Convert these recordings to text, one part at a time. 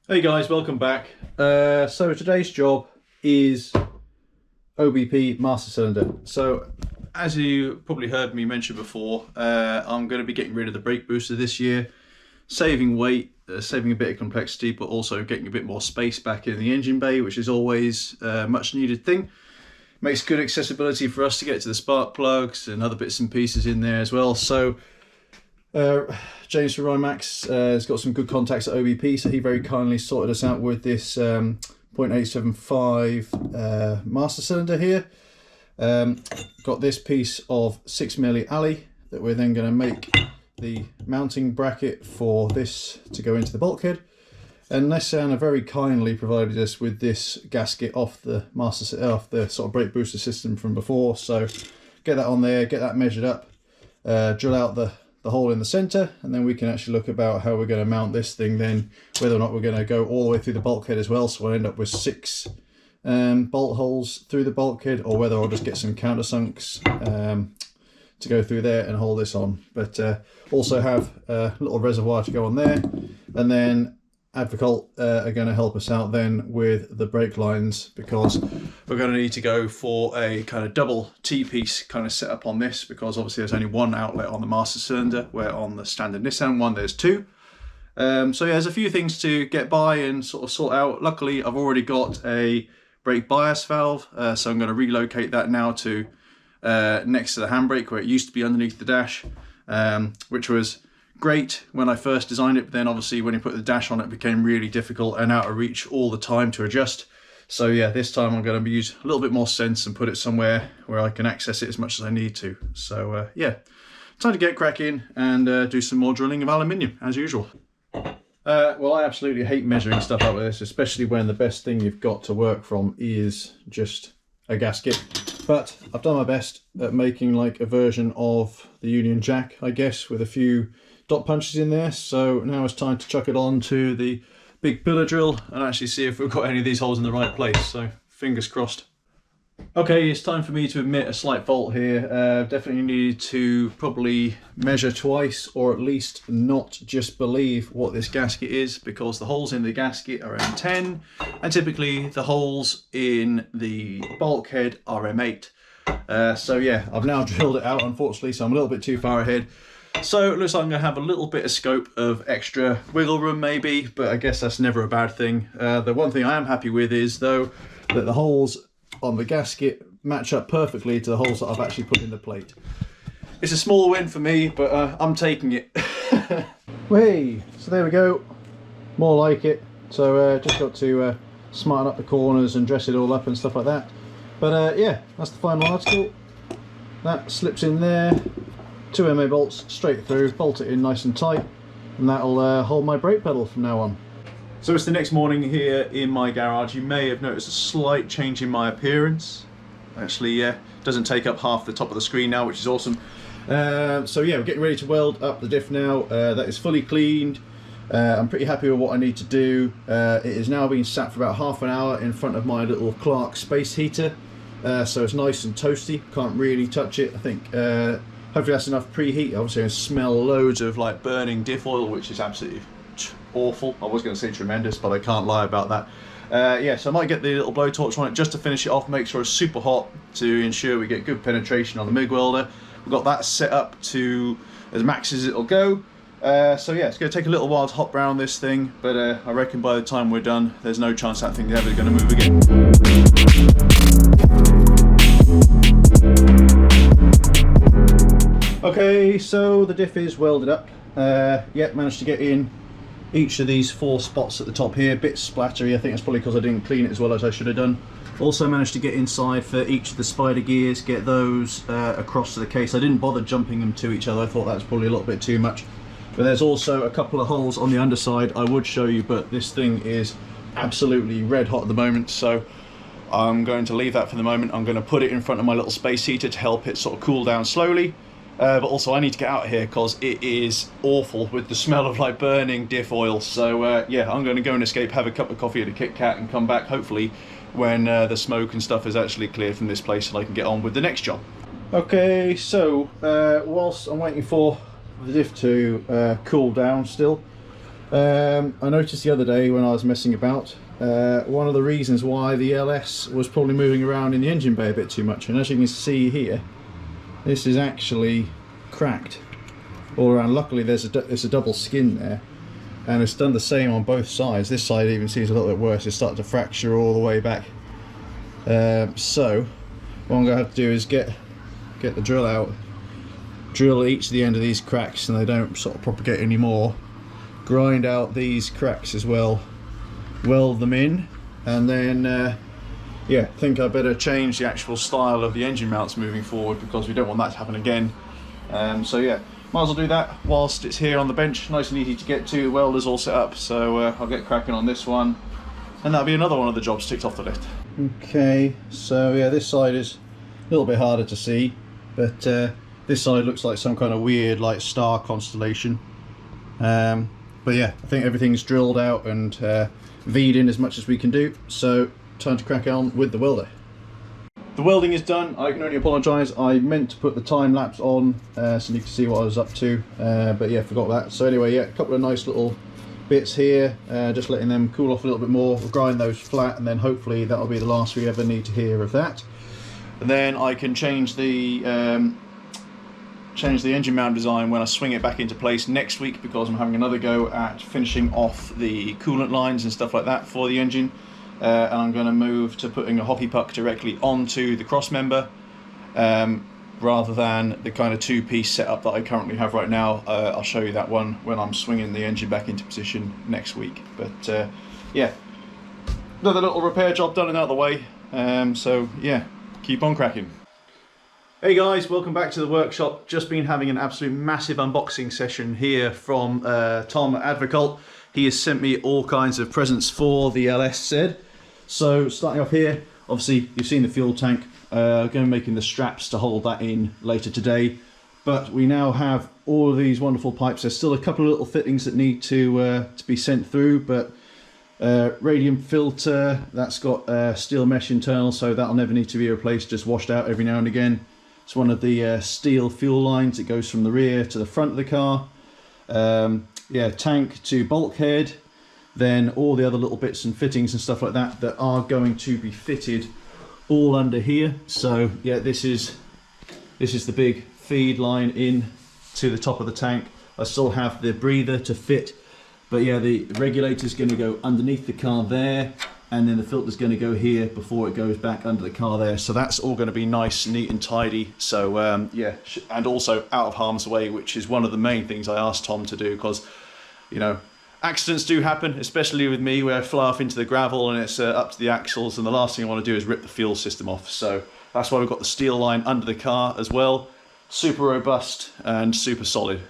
Hey guys, welcome back. So today's job is OBP master cylinder. So as you probably heard me mention before, I'm going to be getting rid of the brake booster this year, saving weight, saving a bit of complexity, but also getting a bit more space back in the engine bay, which is always a much needed thing. Makes good accessibility for us to get to the spark plugs and other bits and pieces in there as well. So James from Rimax has got some good contacts at OBP, so he very kindly sorted us out with this 0.875 master cylinder here. Got this piece of 6mm alley that we're then going to make the mounting bracket for this to go into the bulkhead. And Nissan have very kindly provided us with this gasket off the sort of brake booster system from before. So get that on there, get that measured up, drill out the hole in the center, and then we can actually look about how we're going to mount this thing then, whether or not we're going to go all the way through the bulkhead as well, so we'll end up with 6 bolt holes through the bulkhead, or whether I'll just get some countersunks to go through there and hold this on. But also have a little reservoir to go on there, and then advocult are going to help us out then with the brake lines, because we're going to need to go for a kind of double T-piece kind of setup on this, because obviously there's only one outlet on the master cylinder, where on the standard Nissan one there's 2. So yeah, there's a few things to get by and sort out. Luckily I've already got a brake bias valve, so I'm going to relocate that now to next to the handbrake, where it used to be underneath the dash, which was great when I first designed it, but then obviously when you put the dash on it became really difficult and out of reach all the time to adjust. So yeah, this time I'm going to use a little bit more sense and put it somewhere where I can access it as much as I need to. So yeah, time to get cracking and do some more drilling of aluminium as usual. Well, I absolutely hate measuring stuff up with this, especially when the best thing you've got to work from is just a gasket. But I've done my best at making like a version of the Union Jack, I guess, with a few dot punches in there. So now it's time to chuck it on to the big pillar drill and actually see if we've got any of these holes in the right place. So fingers crossed. Okay, it's time for me to admit a slight fault here. Definitely needed to probably measure twice, or at least not just believe what this gasket is, because the holes in the gasket are M10 and typically the holes in the bulkhead are M8. So yeah, I've now drilled it out unfortunately, so I'm a little bit too far ahead. So it looks like I'm going to have a little bit of scope of extra wiggle room maybe, but I guess that's never a bad thing. The one thing I am happy with is though that the holes on the gasket match up perfectly to the holes that I've actually put in the plate. It's a small win for me, but I'm taking it. Hey, so there we go, more like it. So just got to smarten up the corners and dress it all up and stuff like that. But yeah, that's the final article. That slips in there. 2 MA bolts straight through, bolt it in nice and tight, and that'll hold my brake pedal from now on. So it's the next morning here in my garage. You may have noticed a slight change in my appearance. Actually, yeah, doesn't take up half the top of the screen now, which is awesome. So yeah, we're getting ready to weld up the diff now. That is fully cleaned. I'm pretty happy with what I need to do. It is now being sat for about half an hour in front of my little Clark space heater. So it's nice and toasty, can't really touch it. I think hopefully that's enough preheat. Obviously I smell loads of like burning diff oil, which is absolutely awful. I was going to say tremendous, but I can't lie about that. Yeah, so I might get the little blowtorch on it just to finish it off, make sure it's super hot to ensure we get good penetration on the MIG welder. We've got that set up to as max as it'll go. So yeah, it's going to take a little while to hot brown this thing, but I reckon by the time we're done, there's no chance that thing's ever going to move again. Okay, so the diff is welded up. Yeah, managed to get in each of these 4 spots at the top here. Bit splattery, I think that's probably because I didn't clean it as well as I should have done. Also managed to get inside for each of the spider gears, get those across to the case. I didn't bother jumping them to each other, I thought that was probably a little bit too much. But there's also a couple of holes on the underside I would show you, but this thing is absolutely red hot at the moment, so I'm going to leave that for the moment. I'm going to put it in front of my little space heater to help it sort of cool down slowly. But also I need to get out of here because it is awful with the smell of like burning diff oil. So yeah, I'm going to go and escape, have a cup of coffee at a Kit Kat and come back hopefully when the smoke and stuff is actually cleared from this place and I can get on with the next job. Okay, so whilst I'm waiting for the diff to cool down still, I noticed the other day when I was messing about, one of the reasons why the LS was probably moving around in the engine bay a bit too much, and as you can see here, this is actually cracked all around. Luckily there's a double skin there, and it's done the same on both sides. This side even seems a little bit worse, it's starting to fracture all the way back. So what I'm going to have to do is get the drill out, drill each of the end of these cracks and they don't sort of propagate anymore, grind out these cracks as well, weld them in, and then yeah, think I better change the actual style of the engine mounts moving forward, because we don't want that to happen again. So yeah, might as well do that whilst it's here on the bench, nice and easy to get to. The welder's all set up, so I'll get cracking on this one, and that'll be another one of the jobs ticked off the list. Okay, so yeah, this side is a little bit harder to see, but this side looks like some kind of weird like star constellation. But yeah, I think everything's drilled out and V'd in as much as we can do, so time to crack on with the welder. The welding is done. I can only apologise, I meant to put the time lapse on so you can see what I was up to, but yeah, forgot that. So anyway, yeah, a couple of nice little bits here, just letting them cool off a little bit more. We'll grind those flat, and then hopefully that'll be the last we ever need to hear of that. And then I can change the engine mount design when I swing it back into place next week, because I'm having another go at finishing off the coolant lines and stuff like that for the engine, and I'm going to move to putting a hockey puck directly onto the cross member, rather than the kind of two-piece setup that I currently have right now. I'll show you that one when I'm swinging the engine back into position next week. But yeah, another little repair job done and out of the way, so yeah, keep on cracking. Hey guys, welcome back to the workshop. Just been having an absolute massive unboxing session here from Tom at Advocult. He has sent me all kinds of presents for the LS said. So starting off here, obviously you've seen the fuel tank. Going to be making the straps to hold that in later today. But we now have all of these wonderful pipes. There's still a couple of little fittings that need to be sent through, but radium filter, that's got steel mesh internal, so that'll never need to be replaced, just washed out every now and again. It's one of the steel fuel lines that goes from the rear to the front of the car. Yeah, tank to bulkhead, then all the other little bits and fittings and stuff like that that are going to be fitted all under here. So yeah, this is the big feed line in to the top of the tank. I still have the breather to fit, but yeah, the regulator is going to go underneath the car there, and then the filter's going to go here before it goes back under the car there. So that's all going to be nice, neat and tidy. So yeah, and also out of harm's way, which is one of the main things I asked Tom to do, because, you know, accidents do happen, especially with me, where I fly off into the gravel and it's up to the axles, and the last thing I want to do is rip the fuel system off. So that's why we've got the steel line under the car as well. Super robust and super solid.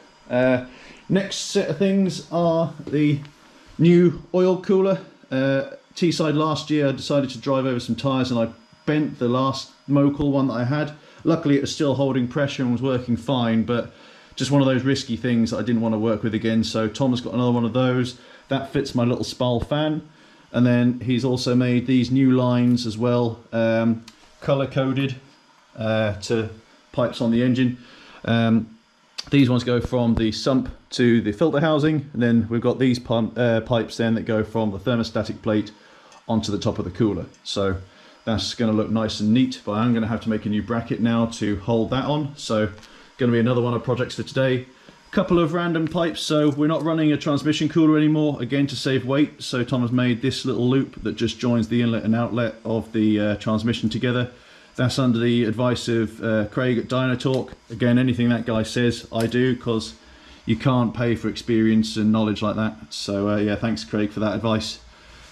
Next set of things are the new oil cooler. Teesside last year I decided to drive over some tyres and I bent the last Mocal one that I had. Luckily it was still holding pressure and was working fine, but just one of those risky things that I didn't want to work with again. So Tom has got another one of those that fits my little Spal fan, and then he's also made these new lines as well, color coded to pipes on the engine. These ones go from the sump to the filter housing, and then we've got these pipes then that go from the thermostatic plate onto the top of the cooler. So that's going to look nice and neat, but I'm going to have to make a new bracket now to hold that on. So going to be another one of projects for today. A couple of random pipes, so we're not running a transmission cooler anymore, again to save weight. So Tom has made this little loop that just joins the inlet and outlet of the transmission together. That's under the advice of Craig at Dynatalk. Again, anything that guy says, I do, because you can't pay for experience and knowledge like that. So yeah, thanks Craig for that advice.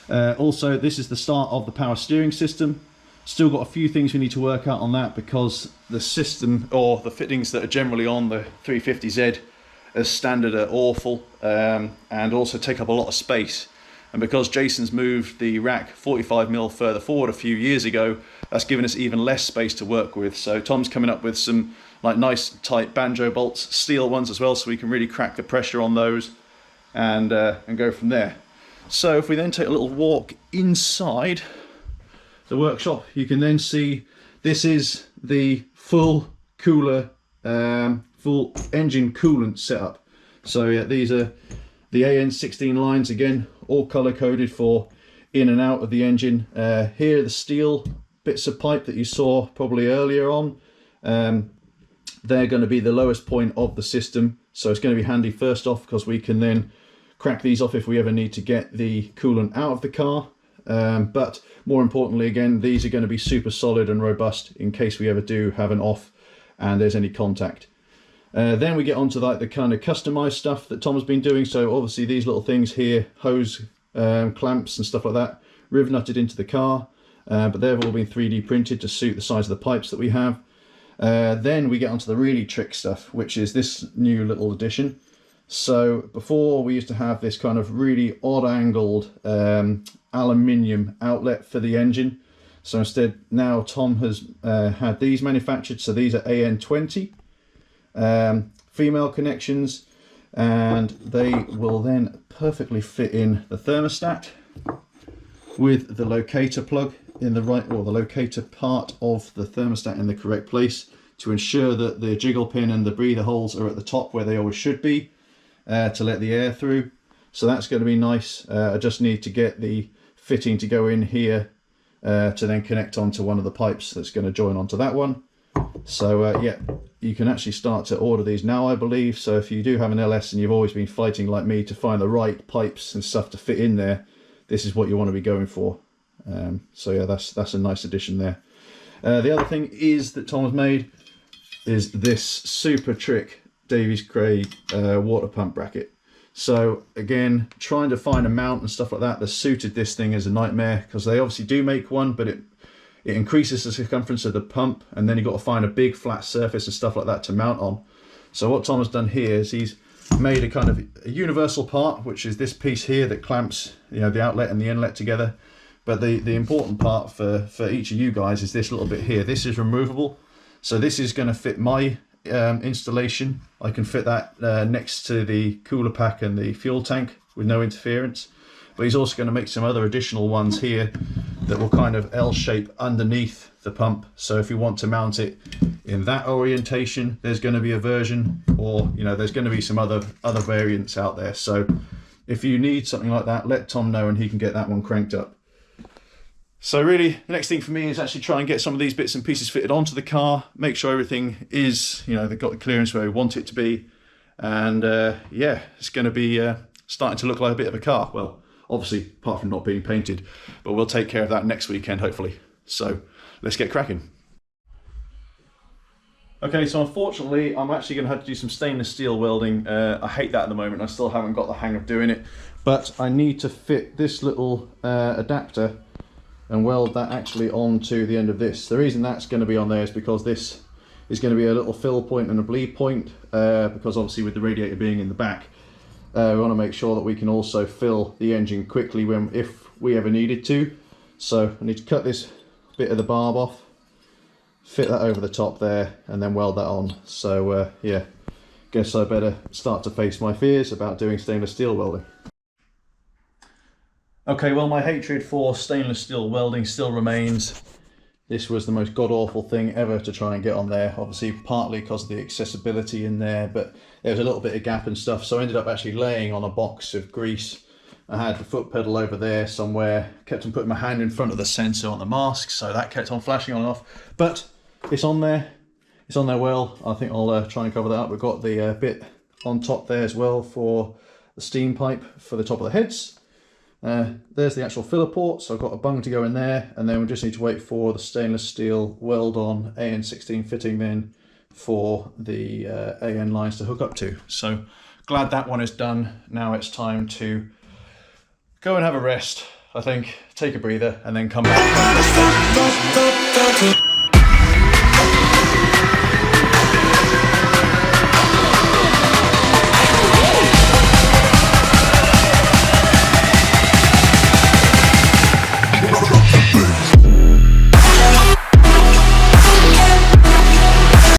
Also, this is the start of the power steering system. Still got a few things we need to work out on that, because the system, or the fittings that are generally on the 350Z as standard, are awful, and also take up a lot of space. And because Jason's moved the rack 45mm further forward a few years ago, that's given us even less space to work with. So Tom's coming up with some like nice tight banjo bolts, steel ones as well, so we can really crack the pressure on those and go from there. So if we then take a little walk inside the workshop, you can then see this is the full cooler, full engine coolant setup. So yeah, these are The AN16 lines, again, all color coded for in and out of the engine. Here are the steel bits of pipe that you saw probably earlier on. They're going to be the lowest point of the system, so it's going to be handy first off because we can then crack these off if we ever need to get the coolant out of the car. But more importantly, again, these are going to be super solid and robust in case we ever do have an off and there's any contact. Then we get onto like the kind of customized stuff that Tom has been doing. So obviously these little things here, hose clamps and stuff like that, riv nutted into the car, but they've all been 3D printed to suit the size of the pipes that we have. Then we get onto the really trick stuff, which is this new little addition. So before we used to have this kind of really odd angled aluminium outlet for the engine. So instead now Tom has had these manufactured. So these are AN20 female connections, and they will then perfectly fit in the thermostat with the locator plug in the right, or the locator part of the thermostat in the correct place, to ensure that the jiggle pin and the breather holes are at the top where they always should be, to let the air through. So that's going to be nice. I just need to get the fitting to go in here to then connect onto one of the pipes that's going to join onto that one. So yeah, you can actually start to order these now, I believe. So if you do have an LS and you've always been fighting like me to find the right pipes and stuff to fit in there, this is what you want to be going for. So yeah, that's a nice addition there. The other thing is that Tom has made is this super trick Davies Craig water pump bracket. So again, trying to find a mount and stuff like that suited this thing is a nightmare, because they obviously do make one, but it increases the circumference of the pump, and then you've got to find a big flat surface and stuff like that to mount on. So what Tom has done here is he's made a kind of a universal part, which is this piece here that clamps, you know, the outlet and the inlet together. But the important part for each of you guys is this little bit here. This is removable, so this is going to fit my installation. I can fit that next to the cooler pack and the fuel tank with no interference. But he's also going to make some other additional ones here that will kind of L shape underneath the pump. So if you want to mount it in that orientation, there's going to be a version, or you know, there's going to be some other variants out there. So if you need something like that, let Tom know and he can get that one cranked up. So really, the next thing for me is actually try and get some of these bits and pieces fitted onto the car, make sure everything is, you know, they've got the clearance where we want it to be. And yeah, it's going to be starting to look like a bit of a car. Well, obviously, apart from not being painted, but we'll take care of that next weekend, hopefully. So let's get cracking. Okay, so unfortunately, I'm actually going to have to do some stainless steel welding. I hate that at the moment. I still haven't got the hang of doing it, but I need to fit this little adapter and weld that actually onto the end of this. The reason that's going to be on there is because this is going to be a little fill point and a bleed point, because obviously with the radiator being in the back, we want to make sure that we can also fill the engine quickly if we ever needed to. So I need to cut this bit of the barb off, fit that over the top there, and then weld that on. So yeah, guess I better start to face my fears about doing stainless steel welding. Okay, well, my hatred for stainless steel welding still remains. This was the most god-awful thing ever to try and get on there, obviously partly because of the accessibility in there, but there was a little bit of gap and stuff, so I ended up actually laying on a box of grease. I had the foot pedal over there somewhere, kept on putting my hand in front of the sensor on the mask, so that kept on flashing on and off. But it's on there well. I think I'll try and cover that up. We've got the bit on top there as well for the steam pipe for the top of the heads. There's the actual filler port, so I've got a bung to go in there, and then we just need to wait for the stainless steel weld on AN16 fitting then for the AN lines to hook up to. So glad that one is done. Now it's time to go and have a rest, I think, take a breather, and then come back.